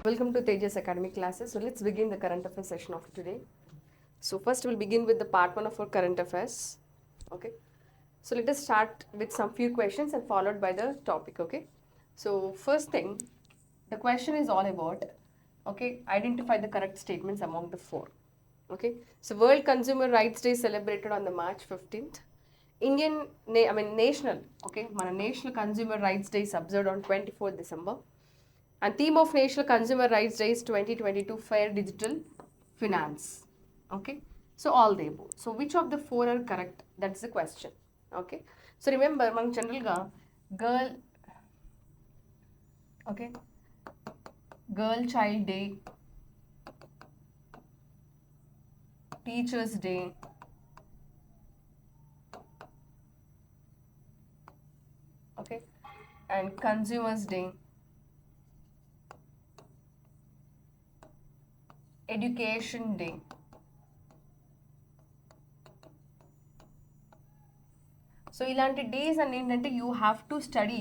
Welcome to TEJAS Academy classes. So let's begin the current affairs session of today. So first we'll begin with the part 1 of our current affairs. Okay. So let us start with some few questions and followed by the topic. Okay. So first thing, the question is all about, okay, identify the correct statements among the four. Okay. So World Consumer Rights Day is celebrated on the March 15th. National, okay, National Consumer Rights Day is observed on 24th December. And theme of National Consumer Rights Day is 2022 Fair Digital Finance. Okay. So all the above. So which of the four are correct? That's the question. Okay. So remember, man general girl, okay, Girl Child Day, Teachers Day, okay, and Consumers Day, Education Day. So ఇలాంటి days అని ఏంటంటే you have to study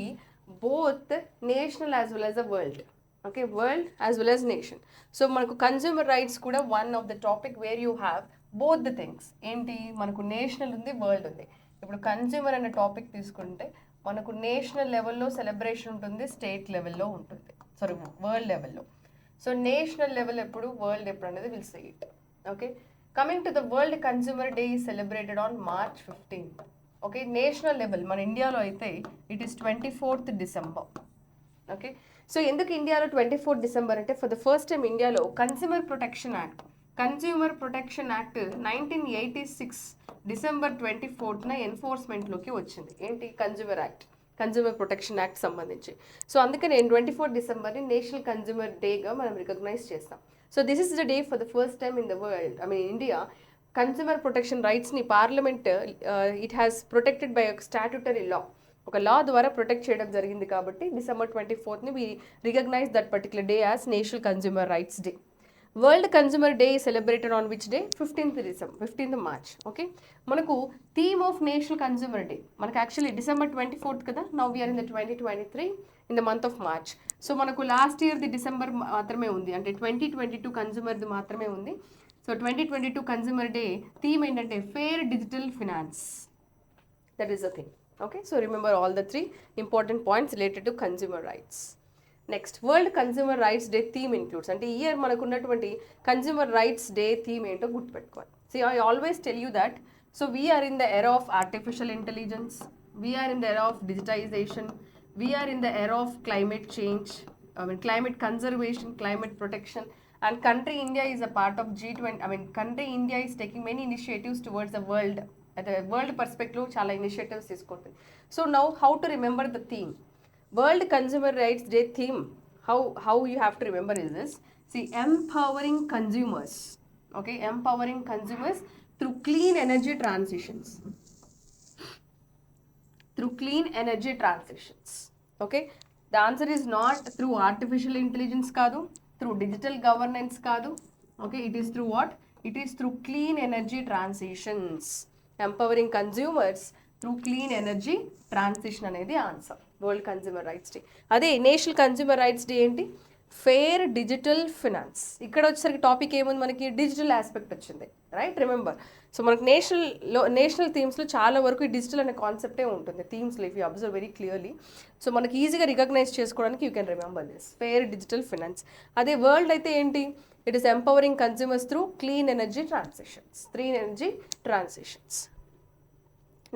both national as well as the world. Okay, world as well as nation. So మనకు consumer rights కూడా one of the topic where you have both the things. ఏంటి, మనకు national ఉంది, world ఉంది. ఇప్పుడు consumer అనే topic తీసుకుంటే మనకు నేషనల్ లెవెల్లో సెలబ్రేషన్ ఉంటుంది, స్టేట్ లెవెల్లో ఉంటుంది, సారీ వరల్డ్ లెవెల్లో. సో నేషనల్ లెవెల్ ఎప్పుడు, వరల్డ్ ఎప్పుడు అనేది will say it. Okay, coming to the world consumer day is celebrated on March 15th. Okay, national level మన ఇండియాలో అయితే it is 24th December. Okay, so ఎందుకు ఇండియాలో 24th December అంటే ఫర్ ద ఫస్ట్ టైం ఇండియాలో consumer protection act 1986 December 24th ఎన్ఫోర్స్మెంట్లోకి వచ్చింది. ఏంటి, consumer protection act సంబంధించి. సో అందుకే నేను 24th December నేషనల్ కన్జ్యూమర్ డేగా మనం రికగ్నైజ్ చేస్తాం. So this is the day for the first time in the world, India, consumer protection రైట్స్ని parliament it has protected by statutory law, ఒక law ద్వారా protect చేయడం జరిగింది. కాబట్టి December 24th we recognize that particular day as national consumer rights day. World consumer day celebrated on which day, 15th March. Okay, మనకు theme of national consumer day మనకు actually December 24th కదా. Now we're in the 2023 in the month of March. So మనకు last ఇయర్ది December మాత్రమే ఉంది, అంటే 2022 కన్స్యూమర్ది మాత్రమే ఉంది. So 2022 consumer day theme ఏంటంటే fair digital finance. That is the thing. Okay, so remember all the 3 important points related to consumer rights. Next, world consumer rights day theme includes, అంటే ఈ year మనకు ఉన్నటువంటి కన్స్యూమర్ రైట్స్ డే థీమ్ ఏంటో గుర్తుపెట్టుకోవాలి. So I always tell you that, so we are in the era of artificial intelligence, we are in the era of digitization, we are in the era of climate change, climate conservation, climate protection, and country India is a part of G20. Country India is taking many initiatives towards the world. At the world perspective, chala initiatives తీసుకుంటుంది. So now how to remember the theme? World Consumer Rights Day theme, how you have to remember is this. See, empowering consumers. Okay, empowering consumers through clean energy transitions. Okay, the answer is not through artificial intelligence కాదు, through digital governance కాదు. Okay, it is through what? It is through clean energy transitions. Empowering consumers through clean energy transition అనేది answer, world consumer rights day. అదే national consumer rights day ఏంటి, fair digital finance. ఇక్కడ వచ్చేసరికి topic ఏముంది, మనకి digital aspect వచ్చింది, right, remember. So మనకు national థీమ్స్లో చాలా వరకు ఈ డిజిటల్ అనే కాన్సెప్టే ఉంటుంది థీమ్స్లో, if you observe very clearly. So మనకి ఈజీగా రికగ్నైజ్ చేసుకోవడానికి you can remember this fair digital finance. అదే వరల్డ్ అయితే ఏంటి, it is empowering consumers through clean energy transitions.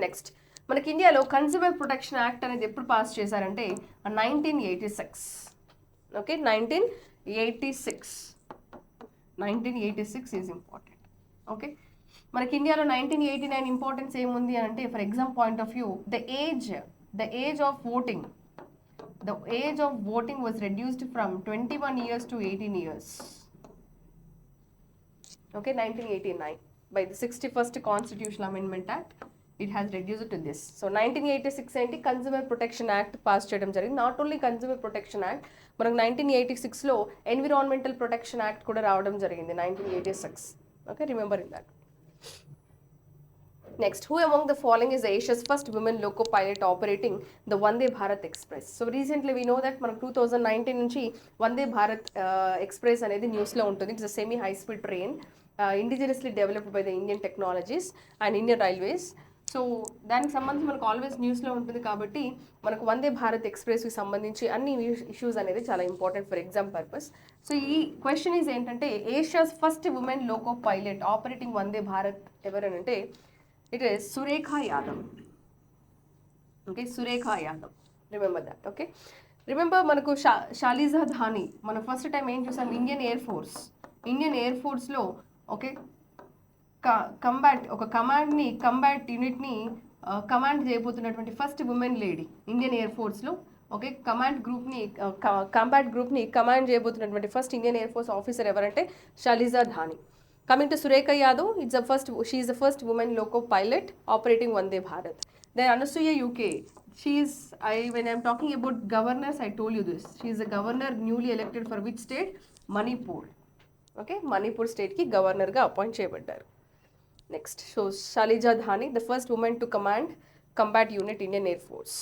Next, మనకి ఇండియాలో కన్స్యూమర్ ప్రొటెక్షన్ యాక్ట్ అనేది ఎప్పుడు పాస్ చేశారంటే 1986. Okay, 1986 is important. ఓకే, మనకి ఇండియాలో 1989 ఇంపార్టెన్స్ ఏముంది అంటే, for exam point of view, the age of voting was reduced from 21 years to 18 years. Okay, 1989 by the 61st Constitutional Amendment Act, it has reduced to this. So 1986 ఏంటి, consumer protection act pass చేయడం జరిగింది. Not only consumer protection act, మనకు 1986లో environmental protection act కూడా రావడం జరిగింది 1986. Okay, remember in that. Next, who among the following is Asia's first women loco pilot operating the Vande Bharat Express? So recently we know that మనకు 2019 నుంచి Vande Bharat express అనేది న్యూస్లో ఉంటుంది. It's a semi high speed train indigenously developed by the Indian technologies and Indian railways. So దానికి సంబంధించి మనకు always న్యూస్లో ఉంటుంది కాబట్టి మనకు వందే భారత్ ఎక్స్ప్రెస్కి సంబంధించి అన్ని ఇష్యూస్ అనేది చాలా important for exam purpose. So ఈ క్వశ్చన్ ఈజ్ ఏంటంటే Asia's first women loco pilot operating Vande Bharat ఎవరనంటే it is Surekha Yadav. Okay, Surekha Yadav. Remember that. Okay. Remember మనకు షాలిజా ధాని మన ఫస్ట్ టైం ఏం చూసాం ఇండియన్ ఎయిర్ ఫోర్స్లో ఓకే కంబాట్ ఒక కంబాట్ యూనిట్ని కమాండ్ చేయబోతున్నటువంటి first women lady Indian air ఫోర్స్లో. ఓకే, కంబాట్ గ్రూప్ని కమాండ్ చేయబోతున్నటువంటి first Indian air force officer ఎవరంటే Shaliza ధాని. Coming to Surekha Yadav, she is the first woman loco pilot operating Vande Bharat. Then Anasuya UK, when I'm talking about governors, I told you this. She is a governor newly elected for which state? Manipur. Okay, Manipur state ki governor ga appoint cheyabaddaru. Next, so Shaliza Dhani, the first woman to command combat unit Indian Air Force.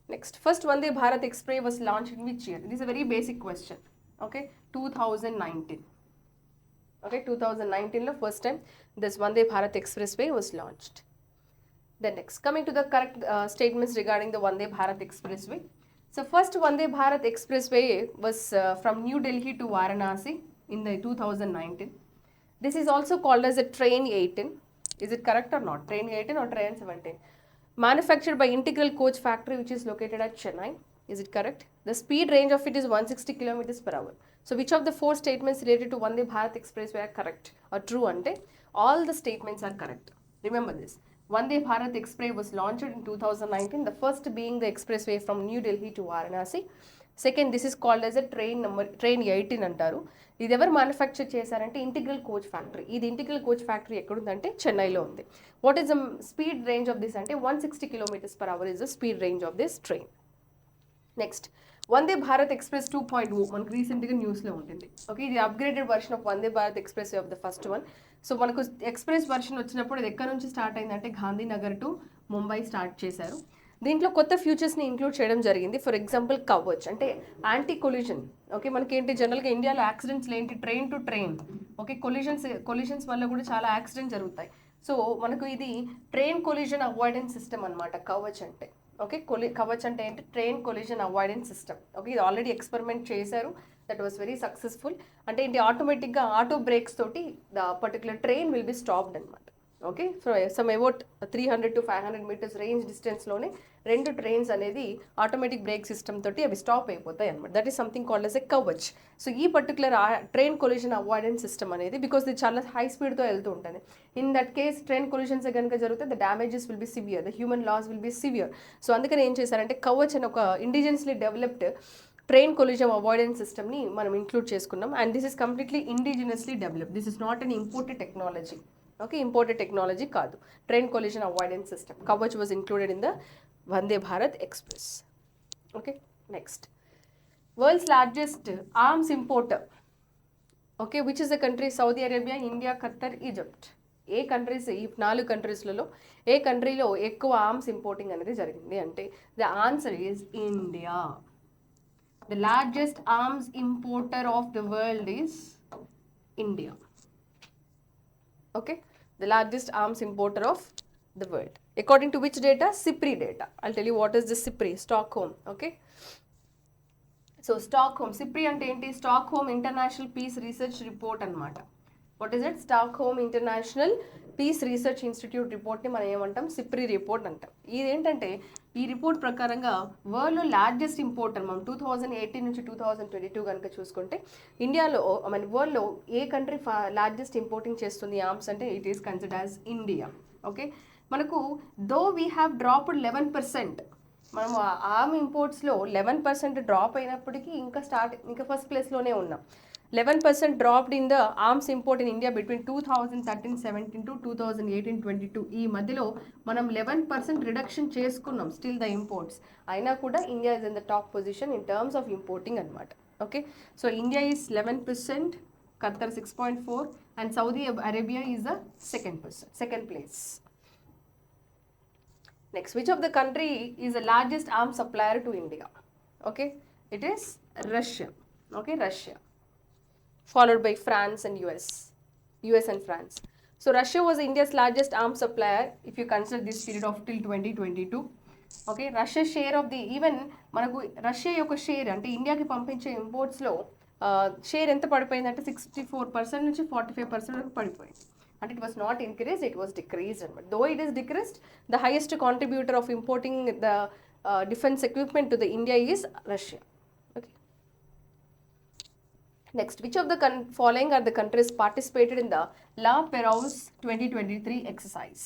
Next, first Vande Bharat Express was launched in which year? This is a very basic question. Okay, 2019. Okay, 2019 lo first time this Vande Bharat Expressway was launched. Then next, coming to the correct statements regarding the Vande Bharat Expressway. So first Vande Bharat Expressway was from New Delhi to Varanasi in the 2019. This is also called as a Train 18. Is it correct or not? Train 18 or Train 17? Manufactured by Integral Coach Factory which is located at Chennai. Is it correct? The speed range of it is 160 kilometers per hour. So which of the four statements related to Vande Bharat Expressway are correct or true? Ante all the statements are correct. Remember this. Vande Bharat Express was launched in 2019, the first being the expressway from New Delhi to Varanasi. Second, this is called as a train 18 అంటారు. ఇది ఎవరు manufacture చేశారంటే integral coach factory. ఇది integral coach factory ఎక్కడుందంటే చెన్నైలో ఉంది. What is the speed range of this అంటే 160 kilometers per hour is the speed range of this train. Next, Vande Bharat express 2.0 మనకు రీసెంట్గా న్యూస్లో ఉంటుంది. ఓకే, ఇది upgraded version of Vande Bharat express of the first one. So మనకు ఎక్స్ప్రెస్ వర్షన్ వచ్చినప్పుడు ఇది ఎక్కడి నుంచి స్టార్ట్ అయిందంటే గాంధీనగర్ టు ముంబై స్టార్ట్ చేశారు. దీంట్లో కొత్త ఫ్యూచర్స్ని ఇంక్లూడ్ చేయడం జరిగింది. ఫర్ ఎగ్జాంపుల్ కవచ్ అంటే యాంటీ కొలిజన్. ఓకే, మనకి ఏంటి జనరల్గా ఇండియాలో యాక్సిడెంట్స్ ఏంటి train to train. Okay, collisions వల్ల కూడా చాలా యాక్సిడెంట్స్ జరుగుతాయి. సో మనకు ఇది ట్రైన్ కొలిజన్ అవాయిడెన్స్ సిస్టమ్ అనమాట కవచ్ అంటే. ఓకే, కవచ్ అంటే ఏంటి train collision avoidance system. Okay, ఇది ఆల్రెడీ ఎక్స్పెరిమెంట్ చేశారు, దట్ వాస్ వెరీ సక్సెస్ఫుల్. అంటే ఏంటి ఆటోమేటిక్గా ఆటో బ్రేక్స్ తోటి the particular train will be stopped అనమాట. Okay, so some about 300 to 500 meters range డిస్టెన్స్లోనే రెండు ట్రైన్స్ అనేది ఆటోమేటిక్ బ్రేక్ సిస్టమ్ తోటి అవి స్టాప్ అయిపోతాయి అనమాట. That is something called as a Kavach. So ఈ particular train collision avoidance system అనేది బికాస్ ఇది చాలా హై స్పీడ్తో వెళ్తూ ఉంటుంది. In that case train collisions కనుక జరిగితే the damages will be severe, the human loss will be severe. So అందుకని ఏం చేశారంటే కవచ్ అని ఒక indigenously developed train collision avoidance సిస్టమ్ని మనం ఇంక్లూడ్ చేసుకున్నాం. And this is completely indigenously developed. This is not an imported technology. Okay, imported technology కాదు. Train collision avoidance system. Kavach was included in the Vande Bharat Express. Okay, next. World's largest arms importer. Okay, which is the country? Saudi Arabia, India, Qatar, Egypt. A countries ఈ 4 కంట్రీస్లలో ఏ కంట్రీలో ఎక్కువ arms importing అనేది జరిగింది అంటే the answer is India. The largest arms importer of the world is India. Okay, the largest arms importer of the world. According to which data? SIPRI data. I'll tell you what is the SIPRI. Stockholm. Okay. So Stockholm. SIPRI ante enti? Stockholm International Peace Research Report anamata. What is it? Stockholm International Peace Research Institute report ni మనం ఏమంటాం SIPRI report అంటాం. ఇది ఏంటంటే ఈ report ప్రకారంగా వరల్డ్లో largest importer మనం 2018 నుంచి 2022 కనుక చూసుకుంటే ఇండియాలో వరల్డ్లో ఏ కంట్రీ లార్జెస్ట్ ఇంపోర్టింగ్ చేస్తుంది ఆర్మ్స్ అంటే it is considered as India. Okay, మనకు దో వీ హ్యావ్ డ్రాప్డ్ 11%. మనం ఆర్మ్ ఇంపోర్ట్స్లో 11% డ్రాప్ అయినప్పటికీ ఇంకా ఫస్ట్ ప్లేస్లోనే ఉన్నాం. 11% dropped in the arms import in India between 2013-17 to 2018-22. ఈ మధ్యలో మనం 11% రిడక్షన్ చేసుకున్నాం స్టిల్ ద ఇంపోర్ట్స్. అయినా కూడా India is in the top position in terms of importing అనమాట. Okay, so India is 11%, Qatar 6.4, and Saudi Arabia is the second place. Next, which of the country is the largest arms supplier to India? Okay, it is Russia. Okay, Russia, followed by France and US and France. So Russia was India's largest arms supplier if you consider this period of till 2022. Okay Russia share of the even మనకు Russia యొక్క share అంటే ఇండియాకి పంపించే ఇంపోర్ట్స్లో share ఎంత పడిపోయిందంటే 64% నుంచి 45% వరకు పడిపోయింది. అంటే it was not increase, it was decreased అనమాట. Though it is decreased, the highest contributor of importing the defence equipment to the India is Russia. Okay, next, which of the following are the countries participated in the La Perouse 2023 exercise?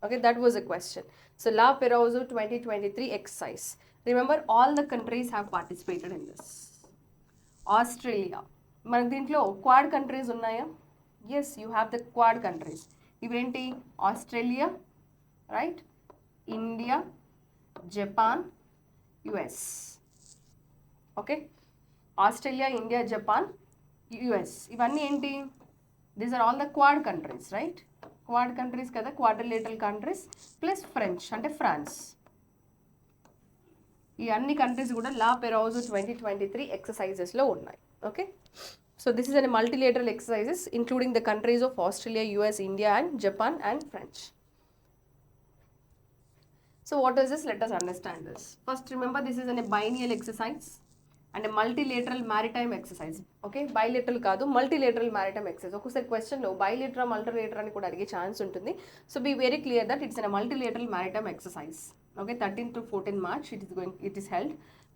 Okay, that was a question. So La Perouse 2023 exercise. Remember, all the countries have participated in this. Australia. మనకు దీంట్లో quad countries ఉన్నాయా? Yes, you have the quad countries. ఇవేంటి? Australia, right, India, Japan, US. Okay, Australia, India, Japan, US, ఇవన్నీ ఏంటి? These are all the quad countries, right? Quad countries కదా, quadrilateral countries plus French అంటే France. ఈ అన్ని countries కూడా La Perouse 2023 ఎక్సర్సైజెస్లో ఉన్నాయి. Okay, so this is an multilateral exercises including the countries of Australia, US, India and Japan and French. So what is this? Let us understand this. First, remember, this is a biennial exercise and a multilateral maritime exercise. Okay, bilateral కాదు, multilateral maritime exercise. ఒకసారి క్వశ్చన్లో bilateral, multilateral అని కూడా అడిగే chance ఉంటుంది. So be very clear that it's a multilateral maritime exercise. Okay, 13 to 14 March it is held.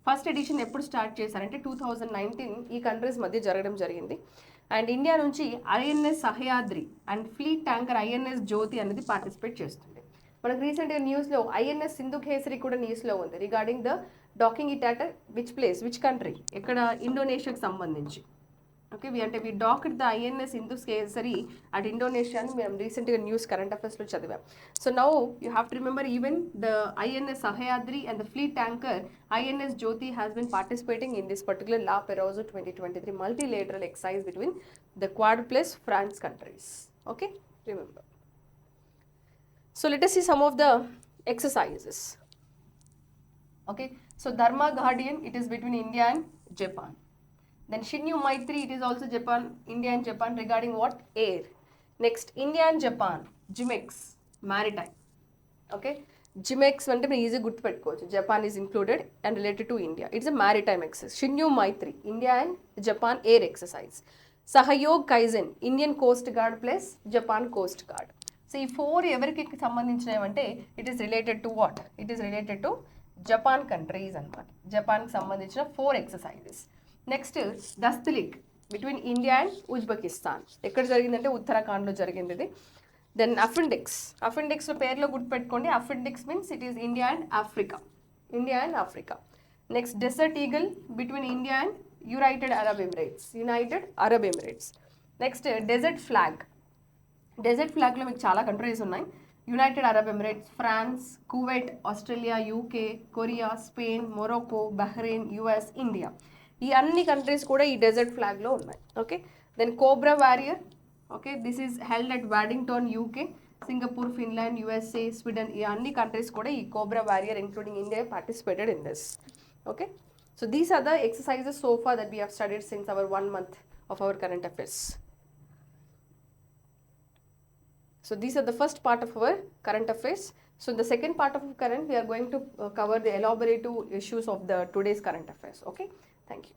First edition ఎప్పుడు start చేశారంటే 2019 ఈ కంట్రీస్ మధ్య జరగడం జరిగింది. అండ్ ఇండియా నుంచి INS Sahyadri and fleet tanker INS Jyoti అనేది పార్టిసిపేట్ చేస్తుంది. మనకు రీసెంట్గా న్యూస్లో ఐఎన్ఎస్ సింధు కేసరి కూడా న్యూస్లో ఉంది regarding the docking it at which place, which country, ఎక్కడ? ఇండోనేషియాకి సంబంధించి. Okay, we docked the INS Sindhu Kesari at Indonesia అని మేము రీసెంట్గా న్యూస్ కరెంట్ అఫైర్స్లో చదివాం. So now you have to remember even the INS Sahyadri and the fleet tanker INS Jyoti has been participating in this particular La Perouse 2023 multilateral exercise between the Quad plus France countries. Okay, remember. So let us see some of the exercises. Okay, so Dharma Guardian, it is between India and Japan. Then Shinyu Maitri, it is also Japan, India and Japan regarding what? Air. Next, India and Japan, GIMEX, maritime. Okay, GIMEX అంటే మీరు easy గుర్తుపెట్టుకోవచ్చు. Japan is included and related to India. It's a maritime exercise. Shinyuu Maitri, India and Japan air exercise. Sahyog Kaizen, Indian coast guard plus Japan coast guard. So ఈ 4 ఎవరికి సంబంధించినవంటే it is related to what? It is related to Japan countries అనమాట. జపాన్కి సంబంధించిన 4 exercises. Next, Dustlik between India and Uzbekistan. ఎక్కడ జరిగిందంటే ఉత్తరాఖండ్లో జరిగింది ఇది. దెన్ అఫెండిక్స్లో పేర్లో గుర్తుపెట్టుకోండి. AFINDEX means it is India and Africa. Next, desert eagle between India and United Arab Emirates. Next, desert ఫ్లాగ్లో మీకు చాలా కంట్రీస్ ఉన్నాయి. United Arab Emirates, France, Kuwait, Australia, UK, Korea, Spain, Morocco, Bahrain, US, India. ఈ అన్ని countries కూడా ఈ desert ఫ్లాగ్లో ఉన్నాయి. Okay, then Cobra Warrior. Okay, this is held at Waddington, UK, Singapore, Finland, USA, Sweden, ఈ అన్ని countries కూడా ఈ Cobra Warrior including India participated in this. Okay, so these are the exercises so far that we have studied since our 1 month of our current affairs. So these are the first part of our current affairs. So in the second part of current, we are going to cover the elaborative issues of the today's current affairs. Okay, thank you.